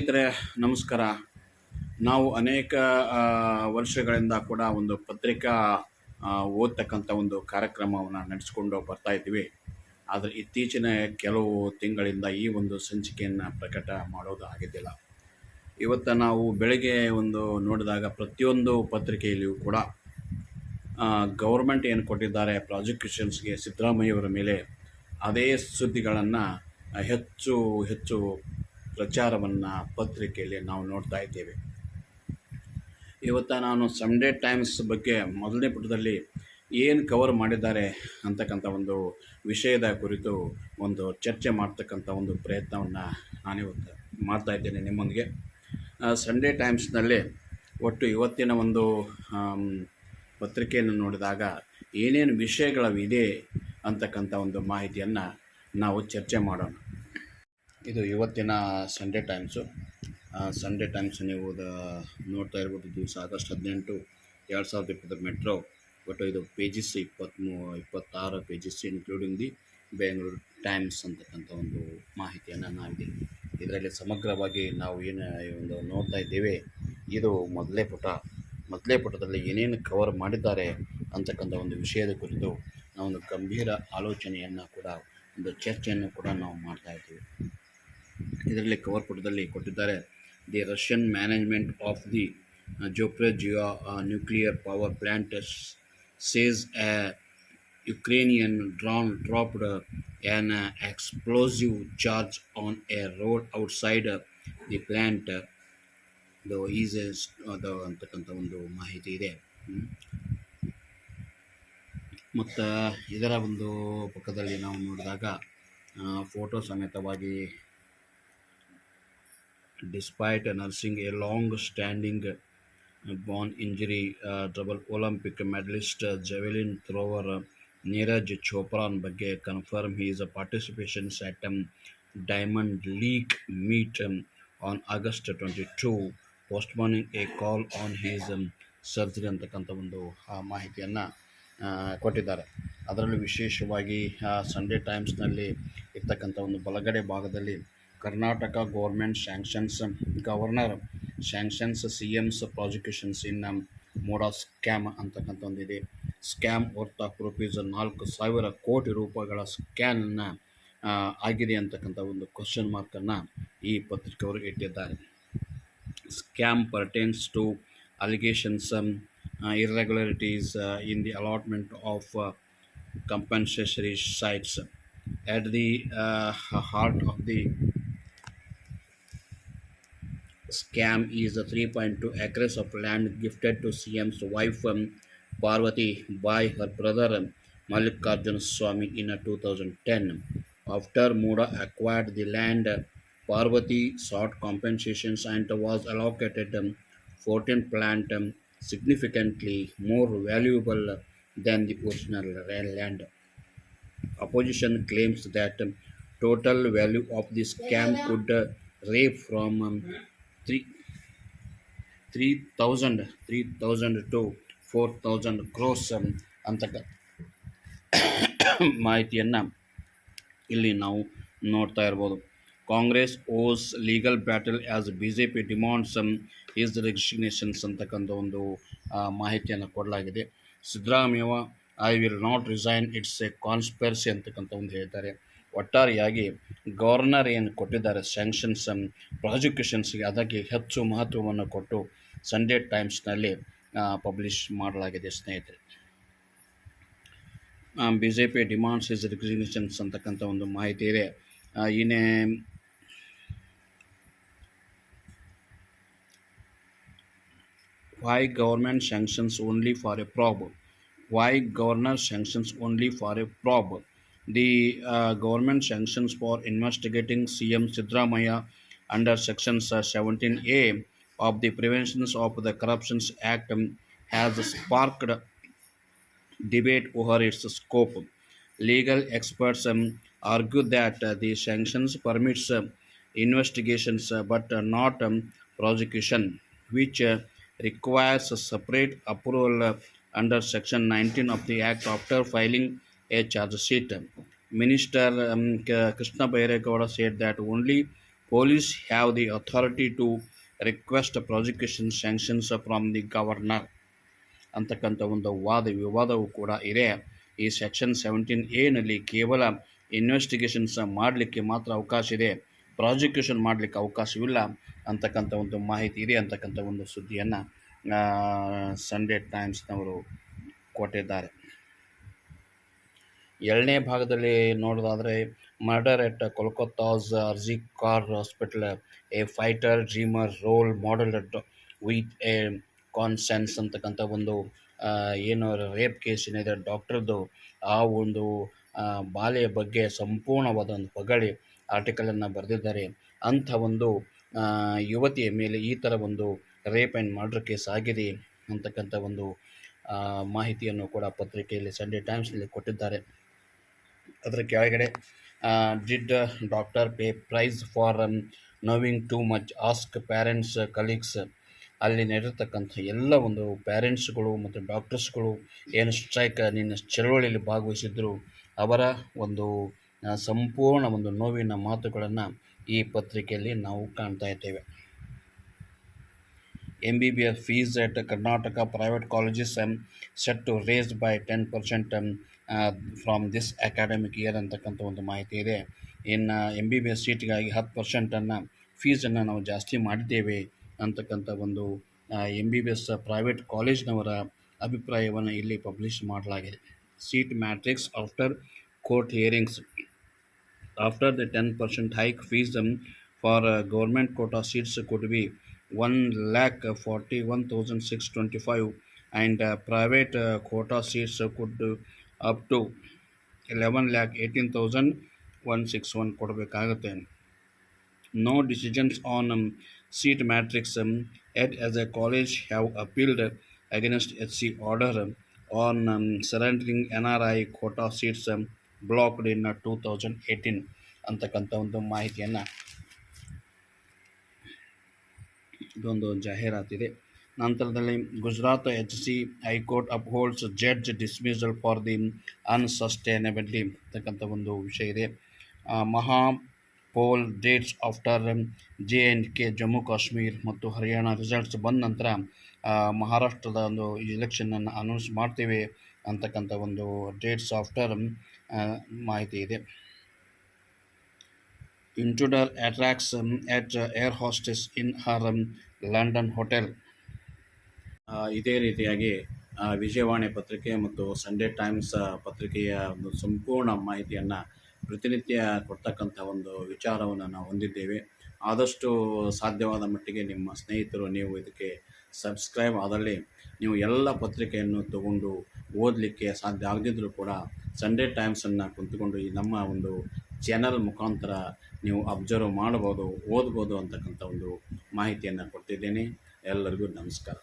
ಸ್ನೇಹಿತರೆ ನಮಸ್ಕಾರ. ನಾವು ಅನೇಕ ವರ್ಷಗಳಿಂದ ಕೂಡ ಒಂದು ಪತ್ರಿಕಾ ಓದ್ತಕ್ಕಂಥ ಒಂದು ಕಾರ್ಯಕ್ರಮವನ್ನು ನಡೆಸ್ಕೊಂಡು ಬರ್ತಾ ಇದ್ದೀವಿ. ಆದರೆ ಇತ್ತೀಚಿನ ಕೆಲವು ತಿಂಗಳಿಂದ ಈ ಒಂದು ಸಂಚಿಕೆಯನ್ನು ಪ್ರಕಟ ಮಾಡೋದು ಆಗಿದ್ದಿಲ್ಲ. ಇವತ್ತು ನಾವು ಬೆಳಗ್ಗೆ ಒಂದು ನೋಡಿದಾಗ ಪ್ರತಿಯೊಂದು ಪತ್ರಿಕೆಯಲ್ಲಿಯೂ ಕೂಡ ಗೌರ್ಮೆಂಟ್ ಏನು ಕೊಟ್ಟಿದ್ದಾರೆ ಪ್ರಾಸಿಕ್ಯೂಷನ್ಸ್ಗೆ ಸಿದ್ದರಾಮಯ್ಯವರ ಮೇಲೆ ಅದೇ ಸುದ್ದಿಗಳನ್ನು ಹೆಚ್ಚು ಹೆಚ್ಚು ಪ್ರಚಾರವನ್ನು ಪತ್ರಿಕೆಯಲ್ಲಿ ನಾವು ನೋಡ್ತಾ ಇದ್ದೇವೆ. ಇವತ್ತು ನಾನು ಸಂಡೇ ಟೈಮ್ಸ್ ಬಗ್ಗೆ ಮೊದಲನೇ ಪುಟದಲ್ಲಿ ಏನು ಕವರ್ ಮಾಡಿದ್ದಾರೆ ಅಂತಕ್ಕಂಥ ಒಂದು ವಿಷಯದ ಕುರಿತು ಒಂದು ಚರ್ಚೆ ಮಾಡ್ತಕ್ಕಂಥ ಒಂದು ಪ್ರಯತ್ನವನ್ನು ನಾನಿವತ್ತು ಮಾಡ್ತಾ ಇದ್ದೇನೆ ನಿಮ್ಮೊಂದಿಗೆ. ಸಂಡೇ ಟೈಮ್ಸ್ನಲ್ಲಿ ಒಟ್ಟು ಇವತ್ತಿನ ಒಂದು ಪತ್ರಿಕೆಯನ್ನು ನೋಡಿದಾಗ ಏನೇನು ವಿಷಯಗಳಿದೆ ಅಂತಕ್ಕಂಥ ಒಂದು ಮಾಹಿತಿಯನ್ನು ನಾವು ಚರ್ಚೆ ಮಾಡೋಣ. ಇದು ಇವತ್ತಿನ ಸಂಡೇ ಟೈಮ್ಸು. ಸಂಡೇ ಟೈಮ್ಸ್ ನೀವು ನೋಡ್ತಾ ಇರ್ಬೋದು. ದಿವಸ ಆಗಸ್ಟ್ 18, 2020 ಮೆಟ್ರೋ. ಒಟ್ಟು ಇದು pages 26 pages including the Bengaluru times ಅಂತಕ್ಕಂಥ ಒಂದು ಮಾಹಿತಿಯನ್ನು ನಾವಿದೆ. ಇದರಲ್ಲಿ ಸಮಗ್ರವಾಗಿ ನಾವು ಏನು ಒಂದು ನೋಡ್ತಾ ಇದ್ದೇವೆ. ಇದು ಮೊದಲೇ ಪುಟದಲ್ಲಿ ಏನೇನು ಕವರ್ ಮಾಡಿದ್ದಾರೆ ಅಂತಕ್ಕಂಥ ಒಂದು ವಿಷಯದ ಕುರಿತು ನಾವೊಂದು ಗಂಭೀರ ಆಲೋಚನೆಯನ್ನು ಕೂಡ ಒಂದು ಚರ್ಚೆಯನ್ನು ಕೂಡ ನಾವು ಮಾಡ್ತಾ ಇದ್ದೀವಿ. ಇದರಲ್ಲಿ ಕವರ್ ಪುಟದಲ್ಲಿ ಕೊಟ್ಟಿದ್ದಾರೆ, the Russian management of the Zaporizhzhia nuclear power plant says a Ukrainian drone dropped an explosive charge on a road outside the plant. ಅದು ಅಂತಕ್ಕಂಥ ಒಂದು ಮಾಹಿತಿ ಇದೆ. ಮತ್ತು ಇದರ ಒಂದು ಪಕ್ಕದಲ್ಲಿ ನಾವು ನೋಡಿದಾಗ ಫೋಟೋ ಸಮೇತವಾಗಿ, despite nursing a long standing bone injury, double Olympic medalist javelin thrower Neeraj ಚೋಪ್ರಾನ್ ಬಗ್ಗೆ confirm his participations at Diamond League meet on August 22, postponing a call on his surgery ಅಂತಕ್ಕಂಥ ಒಂದು ಮಾಹಿತಿಯನ್ನು ಕೊಟ್ಟಿದ್ದಾರೆ. ಅದರಲ್ಲೂ ವಿಶೇಷವಾಗಿ ಸಂಡೇ ಟೈಮ್ಸ್ನಲ್ಲಿ ಇರ್ತಕ್ಕಂಥ ಒಂದು ಬಲಗಡೆ ಭಾಗದಲ್ಲಿ Karnataka governor sanctions CM's prosecutions in MUDA of scam ಅಂತಕ್ಕಂಥ ಒಂದಿದೆ. ಸ್ಕ್ಯಾಮ್ ವರ್ತ್ ಆಫ್ ₹4,000 ಕೋಟಿ ರೂಪಾಯಿಗಳ ಸ್ಕ್ಯಾನ್ನ ಆಗಿದೆ ಅಂತಕ್ಕಂಥ ಒಂದು ಕ್ವಶನ್ ಮಾರ್ಕನ್ನು ಈ ಪತ್ರಿಕೆಯವರು ಇಟ್ಟಿದ್ದಾರೆ. Scam pertains to allegations irregularities in the allotment of compensatory sites. At the heart of the scam is 3.2 acres of land gifted to CM's wife Parvati by her brother Mallikarjuna Swamy in 2010. After Muda acquired the land, Parvati sought compensations and was allocated 14 plant significantly more valuable than the original land. Opposition claims that total value of the scam could range from 3,000 to 4,000 crores ಅಂತಕ್ಕ ಮಾಹಿತಿಯನ್ನು ಇಲ್ಲಿ ನಾವು ನೋಡ್ತಾ ಇರ್ಬೋದು. Congress vows legal battle as BJP demands his resignations ಅಂತಕ್ಕಂಥ ಒಂದು ಮಾಹಿತಿಯನ್ನು ಕೊಡಲಾಗಿದೆ. Siddaramaiah I will not resign, it's a conspiracy ಅಂತಕ್ಕಂಥ ಒಂದು ಹೇಳ್ತಾರೆ. ಒಟ್ಟಾರೆಯಾಗಿ ಗವರ್ನರ್ ಏನು ಕೊಟ್ಟಿದ್ದಾರೆ ಸ್ಯಾಂಕ್ಷನ್ಸ್ ಪ್ರಾಸಿಕ್ಯೂಷನ್ಸ್ಗೆ, ಅದಕ್ಕೆ ಹೆಚ್ಚು ಮಹತ್ವವನ್ನು ಕೊಟ್ಟು ಸಂಡೇ ಟೈಮ್ಸ್ನಲ್ಲಿ ಪಬ್ಲಿಷ್ ಮಾಡಲಾಗಿದೆ. ಸ್ನೇಹಿತರೆ, BJP ಡಿಮಾಂಡ್ಸ್ ಈಸ್ ರೆಸಿಗ್ನೇಷನ್ಸ್ ಅಂತಕ್ಕಂಥ ಒಂದು ಮಾಹಿತಿ ಇದೆ. ಇನ್ನೇ why government sanctions only for a probe? Why governor sanctions only for a probe? The government sanctions for investigating CM Siddaramaiah under sections 17A of the Prevention of the Corruption Act has sparked debate over its scope. Legal experts argue that the sanctions permits investigations but not prosecution, which requires a separate approval under Section 19 of the Act after filing a charge sheet. Minister Krishna Bairegowda said that only police have the authority to request prosecution sanctions from the governor ಅಂತಕ್ಕಂಥ ಒಂದು ವಿವಾದವೂ ಕೂಡ ಇದೆ. ಈ section 17A ಕೇವಲ investigations ಮಾಡಲಿಕ್ಕೆ ಮಾತ್ರ ಅವಕಾಶ ಇದೆ, ಪ್ರಾಸಿಕ್ಯೂಷನ್ ಮಾಡಲಿಕ್ಕೆ ಅವಕಾಶವಿಲ್ಲ ಅಂತಕ್ಕಂಥ ಒಂದು ಮಾಹಿತಿ ಇದೆ ಅಂತಕ್ಕಂಥ ಒಂದು ಸುದ್ದಿಯನ್ನು ಸಂಡೇ ಟೈಮ್ಸ್ನವರು ಕೊಟ್ಟಿದ್ದಾರೆ. ಎರಡನೇ ಭಾಗದಲ್ಲಿ ನೋಡೋದಾದರೆ, murder at ಕೋಲ್ಕತ್ತಾಸ್ ಅರ್ಜಿಕಾರ್ hospital, A fighter dreamer roll ಮಾಡೆಲ್ಡ್ with A consensus ಅಂತಕ್ಕಂಥ ಒಂದು ಏನು ರೇಪ್ ಕೇಸ್ ಏನಿದೆ ಡಾಕ್ಟರ್ದು, ಆ ಒಂದು ಬಾಲೆಯ ಬಗ್ಗೆ ಸಂಪೂರ್ಣವಾದ ಒಂದು ಹೊಗಳಿ ಆರ್ಟಿಕಲನ್ನು ಬರೆದಿದ್ದಾರೆ. ಅಂಥ ಒಂದು ಯುವತಿಯ ಮೇಲೆ ಈ ಥರ ಒಂದು ರೇಪ್ ಆ್ಯಂಡ್ ಮರ್ಡರ್ ಕೇಸ್ ಆಗಿದೆ ಅಂತಕ್ಕಂಥ ಒಂದು ಮಾಹಿತಿಯನ್ನು ಕೂಡ ಪತ್ರಿಕೆಯಲ್ಲಿ ಸಂಡೇ ಟೈಮ್ಸ್ನಲ್ಲಿ ಕೊಟ್ಟಿದ್ದಾರೆ. ಅದರ ಕೆಳಗಡೆ did doctor pay price for knowing too much, ask parents colleagues. ಅಲ್ಲಿ ನಡೆದಿರ್ತಕ್ಕಂಥ ಎಲ್ಲ ಒಂದು ಪ್ಯಾರೆಂಟ್ಸ್ಗಳು ಮತ್ತು ಡಾಕ್ಟರ್ಸ್ಗಳು ಏನು ಸ್ಟ್ರೈಕ್ ಚಳವಳಿಯಲ್ಲಿ ಭಾಗವಹಿಸಿದ್ರು, ಅವರ ಒಂದು ಸಂಪೂರ್ಣ ಒಂದು ನೋವಿನ ಮಾತುಗಳನ್ನು ಈ ಪತ್ರಿಕೆಯಲ್ಲಿ ನಾವು ಕಾಣ್ತಾ ಇದ್ದೇವೆ. MBBS fees at Karnataka private colleges set to raise by 10% from this academic year ಅಂತಕ್ಕಂಥ ಒಂದು ಮಾಹಿತಿ ಇದೆ. ಇನ್ನು MBBS ಸೀಟ್ಗಾಗಿ 10% ಫೀಸನ್ನು ನಾವು ಜಾಸ್ತಿ ಮಾಡಿದ್ದೇವೆ ಅಂತಕ್ಕಂಥ ಒಂದು MBBS ಪ್ರೈವೇಟ್ ಕಾಲೇಜ್ನವರ ಅಭಿಪ್ರಾಯವನ್ನು ಇಲ್ಲಿ ಪಬ್ಲಿಷ್ ಮಾಡಲಾಗಿದೆ. Seat matrix after court hearings. After the 10% hike, fees for government quota seats could be 1,41,625 and private quota seats could up to 11,18,161 ಕೊಡಬೇಕಾಗುತ್ತೆ. No decisions on seat matrix yet, as a college have appealed against HC order on surrendering NRI quota seats blocked in 2018 ಅಂತಕ್ಕಂಥ ಒಂದು ಮಾಹಿತಿಯನ್ನು, ಇದೊಂದು ಜಾಹೀರಾತಿದೆ. ನಂತರದಲ್ಲಿ Gujarat HC high court upholds judge dismissal for the unsustainability ಅಂತಕ್ಕಂಥ ಒಂದು ವಿಷಯ ಇದೆ. Maha poll dates after JNK Jammu Kashmir ಮತ್ತು ಹರಿಯಾಣ ರಿಸಲ್ಟ್ಸ್ ಬಂದ ನಂತರ ಮಹಾರಾಷ್ಟ್ರದ ಒಂದು ಎಲೆಕ್ಷನನ್ನು ಅನೌನ್ಸ್ ಮಾಡ್ತೇವೆ ಅಂತಕ್ಕಂಥ ಒಂದು ಡೇಟ್ಸ್ ಆಫ್ಟರ್ ಮಾಹಿತಿ ಇದೆ. ಇಂಟ್ರೂಡರ್ ಅಟ್ರಾಕ್ಟ್ಸ್ ಎಟ್ ಏರ್ ಹೋಸ್ಟೆಸ್ ಇನ್ ಹರ್ ಲಂಡನ್ ಹೋಟೆಲ್. ಇದೇ ರೀತಿಯಾಗಿ ವಿಜಯವಾಣಿ ಪತ್ರಿಕೆ ಮತ್ತು ಸಂಡೇ ಟೈಮ್ಸ್ ಪತ್ರಿಕೆಯ ಒಂದು ಸಂಪೂರ್ಣ ಮಾಹಿತಿಯನ್ನು ಪ್ರತಿನಿತ್ಯ ಕೊಡ್ತಕ್ಕಂಥ ಒಂದು ವಿಚಾರವನ್ನು ನಾವು ಹೊಂದಿದ್ದೇವೆ. ಆದಷ್ಟು ಸಾಧ್ಯವಾದ ಮಟ್ಟಿಗೆ ನಿಮ್ಮ ಸ್ನೇಹಿತರು ನೀವು ಇದಕ್ಕೆ ಸಬ್ಸ್ಕ್ರೈಬ್ ಆದಲ್ಲಿ ನೀವು ಎಲ್ಲ ಪತ್ರಿಕೆಯನ್ನು ತಗೊಂಡು ಓದಲಿಕ್ಕೆ ಸಾಧ್ಯ ಆಗದಿದ್ದರೂ ಕೂಡ ಸಂಡೇ ಟೈಮ್ಸನ್ನು ಕುಂತ್ಕೊಂಡು ಈ ನಮ್ಮ ಒಂದು ಚಾನಲ್ ಮುಖಾಂತರ ನೀವು ಅಬ್ಸರ್ವ್ ಮಾಡ್ಬೋದು, ಓದ್ಬೋದು ಅಂತಕ್ಕಂಥ ಒಂದು ಮಾಹಿತಿಯನ್ನು ಕೊಡ್ತಿದ್ದೇನೆ. ಎಲ್ಲರಿಗೂ ನಮಸ್ಕಾರ.